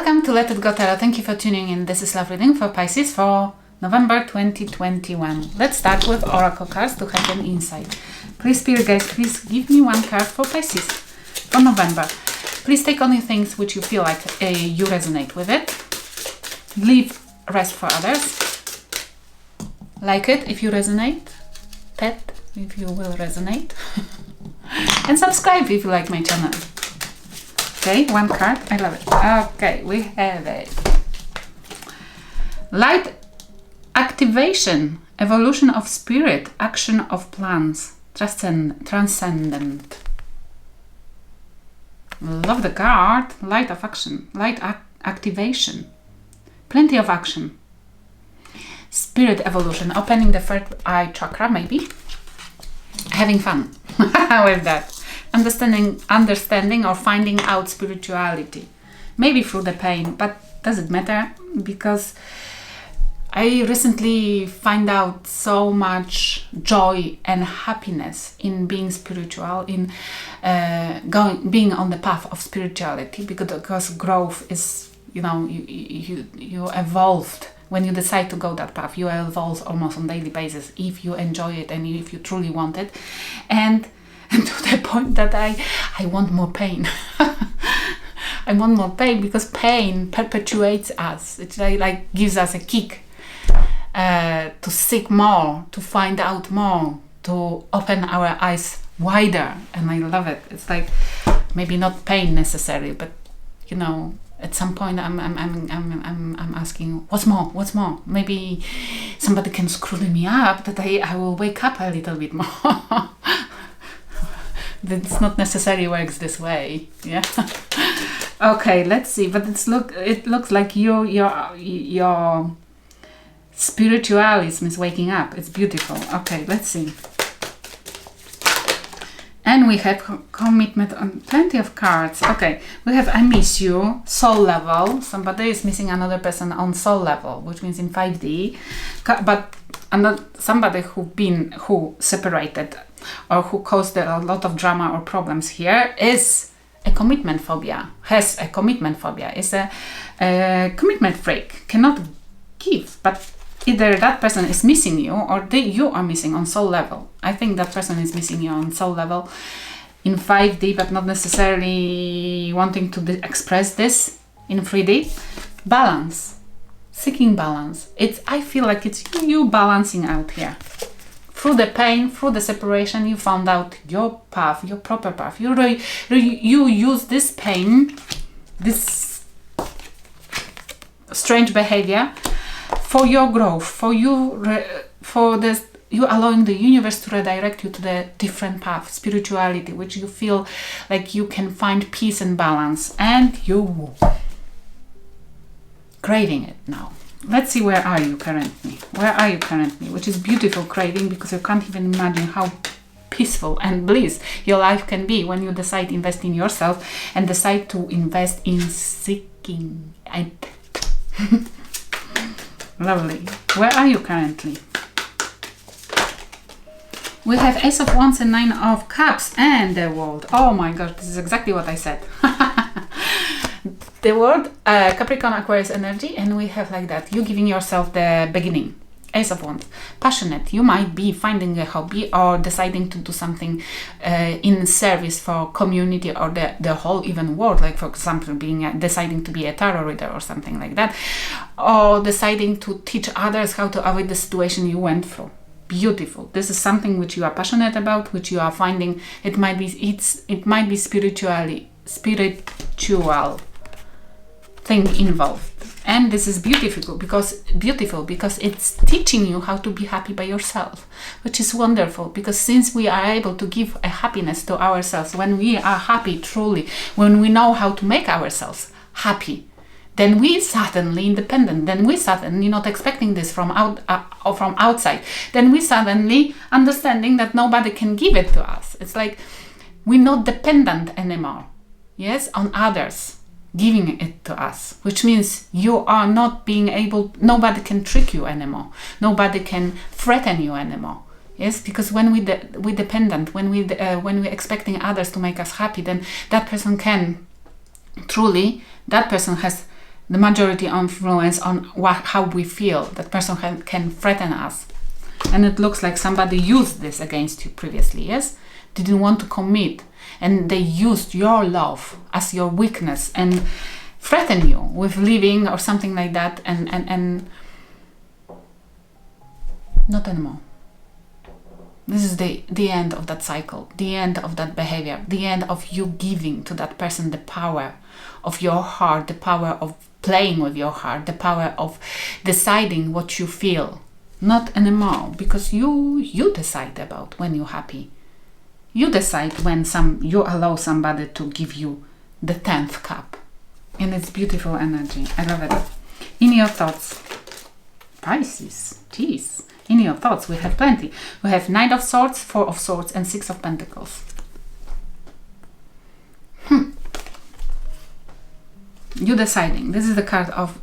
Welcome to Let It Go Tarot. Thank you for tuning in. This is love reading for Pisces for November 2021. Let's start with Oracle cards to have an insight. Please, Spirit guys, please give me one card for Pisces for November. Please take only things which you feel like you resonate with it. Leave rest for others. Like it if you resonate. Pet if you will resonate. And subscribe if you like my channel. Okay, one card. I love it. Okay, we have it. Light activation, evolution of spirit, action of plans, transcendent. Love the card. Light of action, light activation, plenty of action. Spirit evolution, opening the third eye chakra, maybe. Having fun with that. Understanding or finding out spirituality, maybe through the pain, but does it matter? Because I recently find out so much joy and happiness in being spiritual, in being on the path of spirituality, because growth is, you evolved. When you decide to go that path, you evolve almost on a daily basis if you enjoy it and if you truly want it. And to the point that I want more pain. I want more pain because pain perpetuates us. It like gives us a kick to seek more, to find out more, to open our eyes wider. And I love it. It's like maybe not pain necessarily, but at some point I'm asking, what's more? Maybe somebody can screw me up that I will wake up a little bit more. It's not necessarily works this way, yeah. Okay, let's see. But it looks like your spiritualism is waking up. It's beautiful. Okay, let's see. And we have commitment on plenty of cards. Okay, we have I miss you, soul level. Somebody is missing another person on soul level, which means in 5D. But somebody who separated or who caused a lot of drama or problems here is a commitment phobia, has a commitment phobia, is a commitment freak, cannot give, but either that person is missing you or you are missing on soul level. I think that person is missing you on soul level in 5D, but not necessarily wanting to express this in 3D. Balance, seeking balance. I feel like it's you balancing out here. Through the pain, through the separation, you found out your path, your proper path. You use this pain, this strange behavior, for your growth, for you allowing the universe to redirect you to the different path, spirituality, which you feel like you can find peace and balance, and you craving it now. Let's see, where are you currently? Which is beautiful craving, because you can't even imagine how peaceful and bliss your life can be when you decide to invest in yourself and decide to invest in seeking it. Lovely. Where are you currently? We have Ace of Wands and Nine of Cups and the World. Oh my gosh, this is exactly what I said. The World, Capricorn, Aquarius energy, and we have like that. You giving yourself the beginning. Ace of Wands. Passionate. You might be finding a hobby or deciding to do something in service for community or the whole even world. Like, for example, deciding to be a tarot reader or something like that. Or deciding to teach others how to avoid the situation you went through. Beautiful. This is something which you are passionate about, which you are finding. It might be spiritual thing involved, and this is beautiful because it's teaching you how to be happy by yourself, which is wonderful, because since we are able to give a happiness to ourselves, when we are happy truly, when we know how to make ourselves happy, then we suddenly independent, then we suddenly not expecting this from outside, then we suddenly understanding that nobody can give it to us. It's like we're not dependent anymore, yes, on others giving it to us, which means you are not being able, nobody can trick you anymore, nobody can threaten you anymore. Yes, because when we dependent, when we're expecting others to make us happy, then that person has the majority influence on how we feel. That person can threaten us. And it looks like somebody used this against you previously, yes? Didn't want to commit. And they used your love as your weakness and threaten you with leaving or something like that. And not anymore. This is the end of that cycle, the end of that behavior, the end of you giving to that person the power of your heart, the power of playing with your heart, the power of deciding what you feel. Not anymore, because you decide about when you're happy. You decide when you allow somebody to give you the 10th cup. And it's beautiful energy. I love it. In your thoughts, Pisces, geez. In your thoughts, we have plenty. We have Knight of Swords, Four of Swords, and Six of Pentacles. You deciding. This is the card of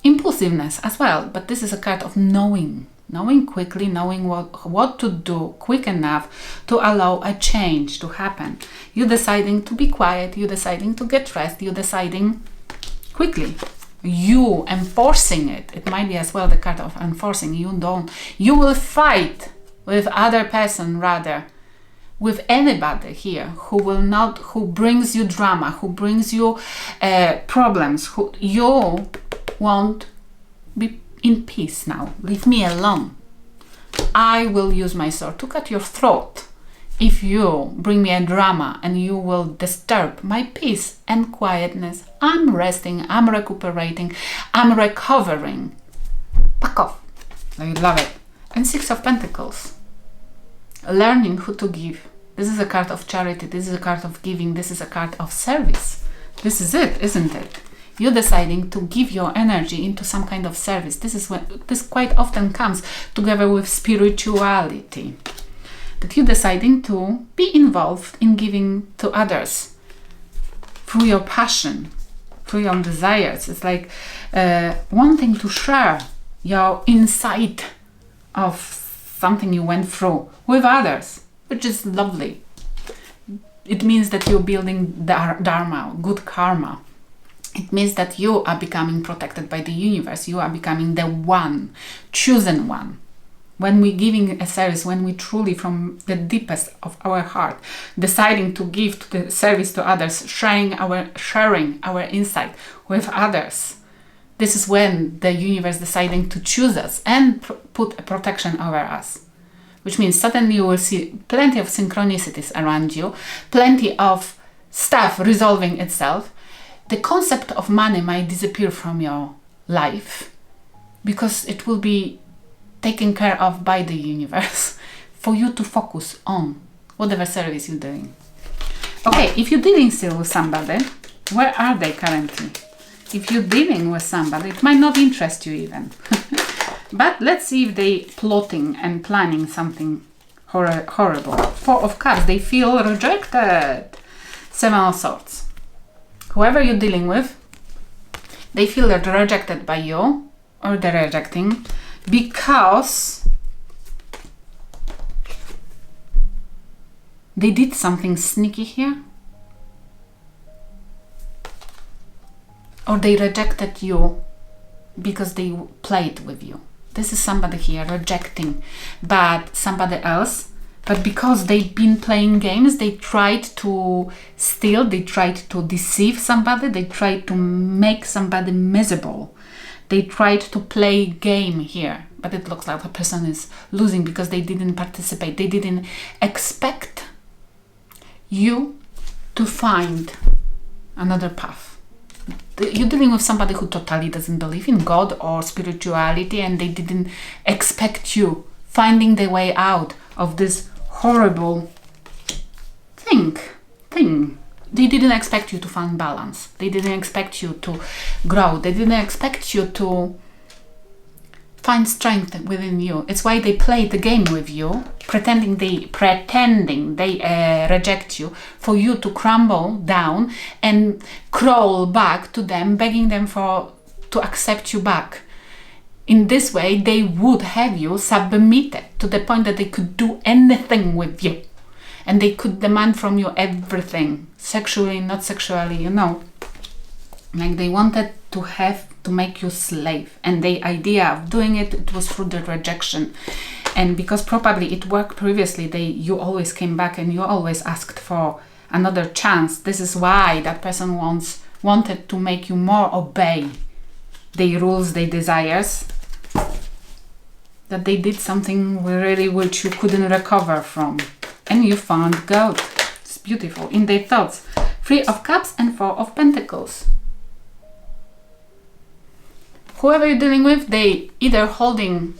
impulsiveness as well, but this is a card of knowing quickly, knowing what to do quick enough to allow a change to happen. You deciding to be quiet, you deciding to get rest, you deciding quickly. You enforcing it. It might be as well the card of enforcing. You will fight with other person rather, with anybody here who brings you drama, who brings you problems, who you won't be in peace now. Leave me alone. I will use my sword to cut your throat if you bring me a drama and you will disturb my peace and quietness. I'm resting, I'm recuperating, I'm recovering. Back off. I love it. And Six of Pentacles. Learning who to give. This is a card of charity. This is a card of giving. This is a card of service. This is it, isn't it? You're deciding to give your energy into some kind of service. This quite often comes together with spirituality. That you're deciding to be involved in giving to others through your passion, through your desires. It's like wanting to share your insight of something you went through with others, which is lovely. It means that you're building dharma, good karma. It means that you are becoming protected by the universe. You are becoming the one, chosen one. When we're giving a service, when we truly, from the deepest of our heart, deciding to give the service to others, sharing our insight with others, this is when the universe deciding to choose us and put a protection over us. Which means suddenly you will see plenty of synchronicities around you, plenty of stuff resolving itself. The concept of money might disappear from your life because it will be taken care of by the universe for you to focus on whatever service you're doing. Okay, if you're dealing still with somebody, where are they currently? If you're dealing with somebody, it might not interest you even. But let's see if they plotting and planning something horrible. Four of Cups, they feel rejected. Seven of Swords. Whoever you're dealing with, they feel that they're rejected by you, or they're rejecting, because they did something sneaky here, or they rejected you because they played with you. This is somebody here rejecting somebody else, but because they've been playing games, they tried to steal, they tried to deceive somebody, they tried to make somebody miserable. They tried to play game here, but it looks like the person is losing because they didn't participate. They didn't expect you to find another path. You're dealing with somebody who totally doesn't believe in God or spirituality, and they didn't expect you finding the way out of this horrible thing. They didn't expect you to find balance. They didn't expect you to grow. They didn't expect you to find strength within you. It's why they played the game with you, pretending they reject you, for you to crumble down and crawl back to them, begging them to accept you back. In this way, they would have you submitted to the point that they could do anything with you. And they could demand from you everything, sexually, not sexually, Like they wanted to have to make you slave. And the idea of doing it, it was through the rejection. And because probably it worked previously, you always came back and you always asked for another chance. This is why that person wanted to make you more obey their rules, their desires, that they did something really which you couldn't recover from. And you found God. It's beautiful. In their thoughts. 3 of Cups and 4 of Pentacles. Whoever you're dealing with, they either holding,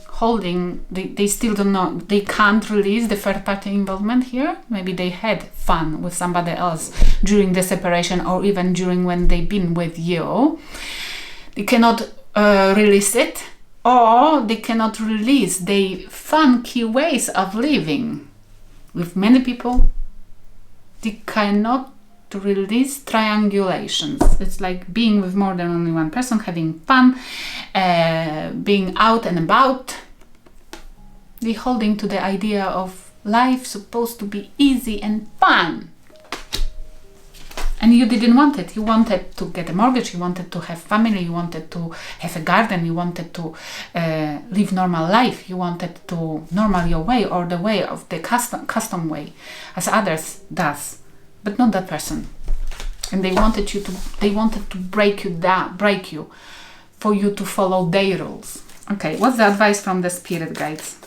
they still don't know, they can't release the third party involvement here. Maybe they had fun with somebody else during the separation, or even during when they've been with you. They cannot release it, or they cannot release the funky ways of living. With many people, they cannot to release triangulations. It's like being with more than only one person, having fun, being out and about. They're holding to the idea of life supposed to be easy and fun. And you didn't want it. You wanted to get a mortgage, you wanted to have family, you wanted to have a garden, you wanted to live normal life, you wanted to normal your way, or the way of the custom way, as others does. But not that person. And they wanted to break you for you to follow their rules. Okay, what's the advice from the spirit guides?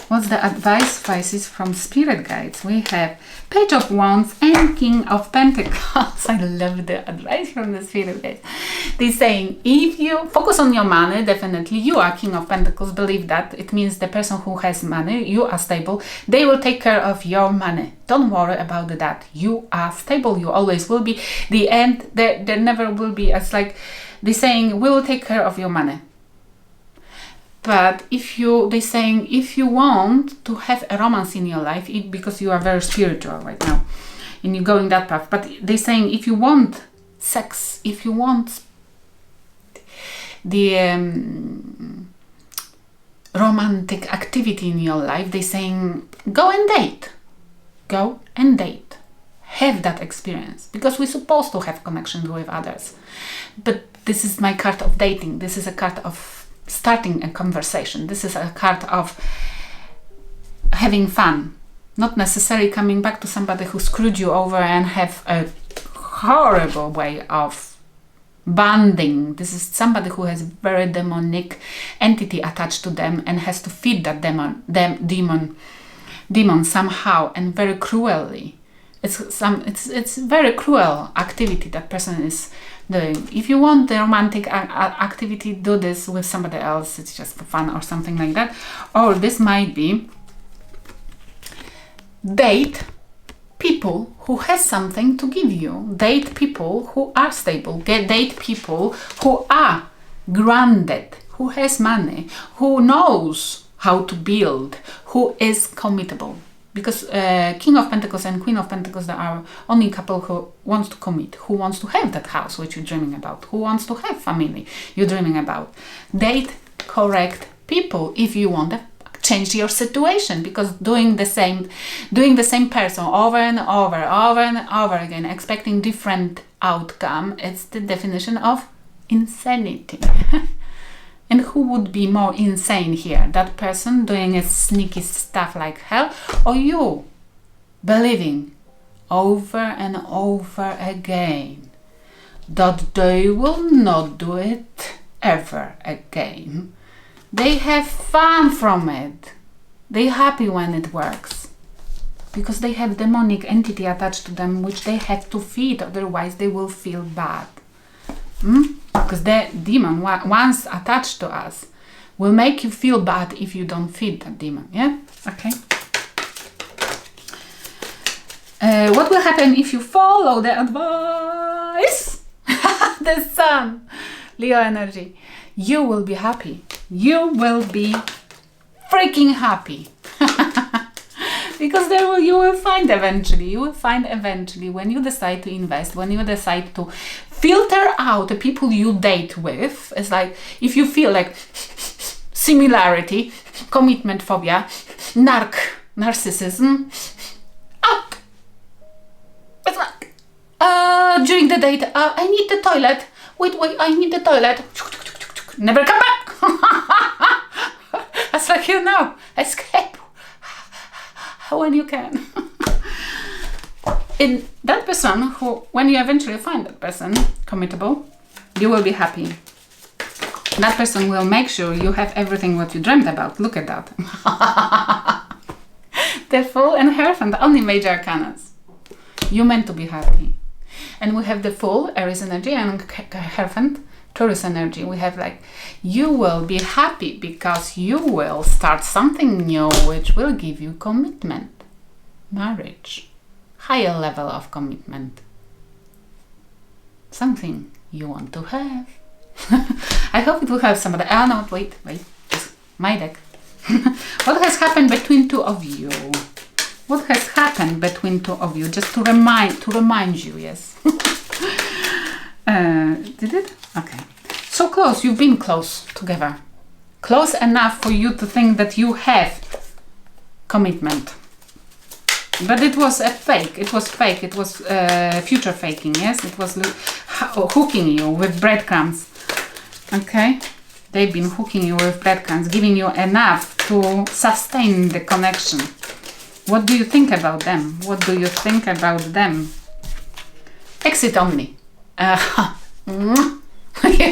What's the advice, Pisces, from spirit guides? We have Page of Wands and King of Pentacles. I love the advice from the spirit guides. They're saying, if you focus on your money, definitely you are King of Pentacles. Believe that. It means the person who has money, you are stable. They will take care of your money. Don't worry about that. You are stable. You always will be. The end, there never will be. It's like they're saying, we will take care of your money. But they're saying, if you want to have a romance in your life, because you are very spiritual right now, and you're going that path. But they're saying, if you want sex, if you want the romantic activity in your life, they're saying, go and date. Go and date. Have that experience. Because we're supposed to have connections with others. But this is my card of dating. This is a card of starting a conversation. This is a card of having fun, not necessarily coming back to somebody who screwed you over and have a horrible way of bonding. This is somebody who has very demonic entity attached to them and has to feed that demon somehow, and very cruelly. It's very cruel activity that person is doing. If you want the romantic activity, do this with somebody else. It's just for fun or something like that. Or this might be date people who has something to give you. Date people who are stable. Date people who are grounded, who has money, who knows how to build, who is committable. Because King of Pentacles and Queen of Pentacles, there are only couple who wants to commit, who wants to have that house which you're dreaming about, who wants to have family you're dreaming about. Date correct people if you want to change your situation, because doing the same person over and over again, expecting different outcome, it's the definition of insanity. And who would be more insane here? That person doing a sneaky stuff like hell, or you believing over and over again that they will not do it ever again? They have fun from it. They're happy when it works. Because they have demonic entity attached to them which they have to feed, otherwise they will feel bad. Because the demon, once attached to us, will make you feel bad if you don't feed that demon. Yeah? Okay. What will happen if you follow the advice? The sun. Leo energy. You will be happy. You will be freaking happy. Because you will find eventually when you decide to invest, when you decide to filter out the people you date with. It's like, if you feel like similarity, commitment phobia, narcissism, it's like, during the date, I need the toilet. wait, I need the toilet. Never come back. It's like, you know, escape when you can. In that person who, when you eventually find that person committable, you will be happy. That person will make sure you have everything what you dreamed about. Look at that. The Fool and Hierophant, only major arcanas. You meant to be happy. And we have the Fool, Aries energy, and Hierophant, Taurus energy. We have like, you will be happy because you will start something new which will give you commitment. Marriage. Higher level of commitment. Something you want to have. I hope it will have somebody. Oh no, wait. My deck. What has happened between two of you? What has happened between two of you? Just to remind you, yes. Did it? Okay. So close, you've been close together. Close enough for you to think that you have commitment. But it was a fake. It was fake. It was future faking, yes? It was hooking you with breadcrumbs. Okay? They've been hooking you with breadcrumbs, giving you enough to sustain the connection. What do you think about them? What do you think about them? Exit only. You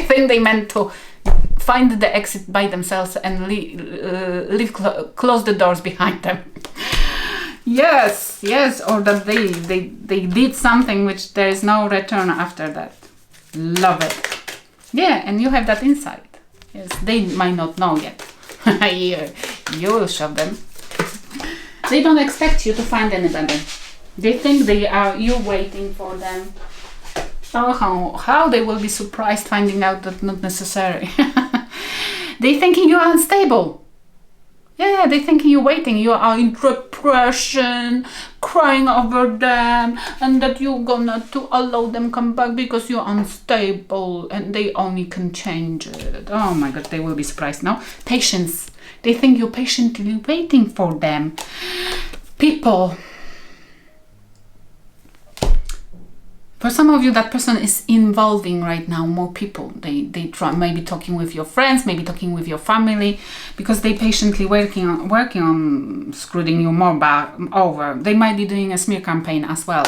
think they meant to find the exit by themselves and close the doors behind them? Yes, or that they did something which there is no return after that. Love it. Yeah, and you have that insight. Yes, they might not know yet. You will show them. They don't expect you to find anybody. They think you waiting for them. Oh, how they will be surprised finding out that not necessary. They thinking you are unstable. Yeah, they thinking you're waiting. You are in depression, crying over them, and that you're gonna to allow them come back because you're unstable and they only can change it. Oh my God, they will be surprised now. Patience. They think you're patiently waiting for them. People. For some of you, that person is involving right now more people. They try, maybe talking with your friends, maybe talking with your family, because they patiently working on screwing you more over. They might be doing a smear campaign as well,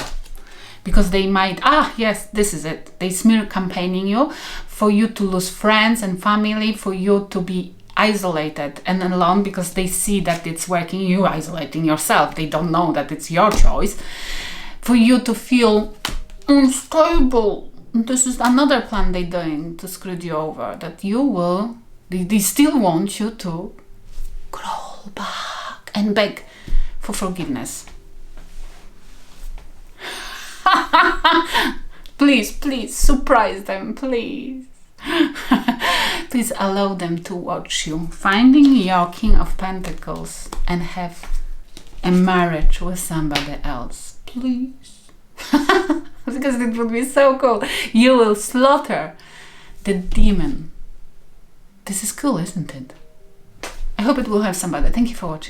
because they might, yes, this is it. They smear campaigning you for you to lose friends and family, for you to be isolated and alone, because they see that it's working. You isolating yourself. They don't know that it's your choice. For you to feel unstable. This is another plan they're doing to screw you over, that you will, they still want you to crawl back and beg for forgiveness. Please surprise them, please. Please allow them to watch you finding your King of Pentacles and have a marriage with somebody else, please. Because it would be so cool. You will slaughter the demon. This is cool, isn't it? I hope it will have somebody. Thank you for watching.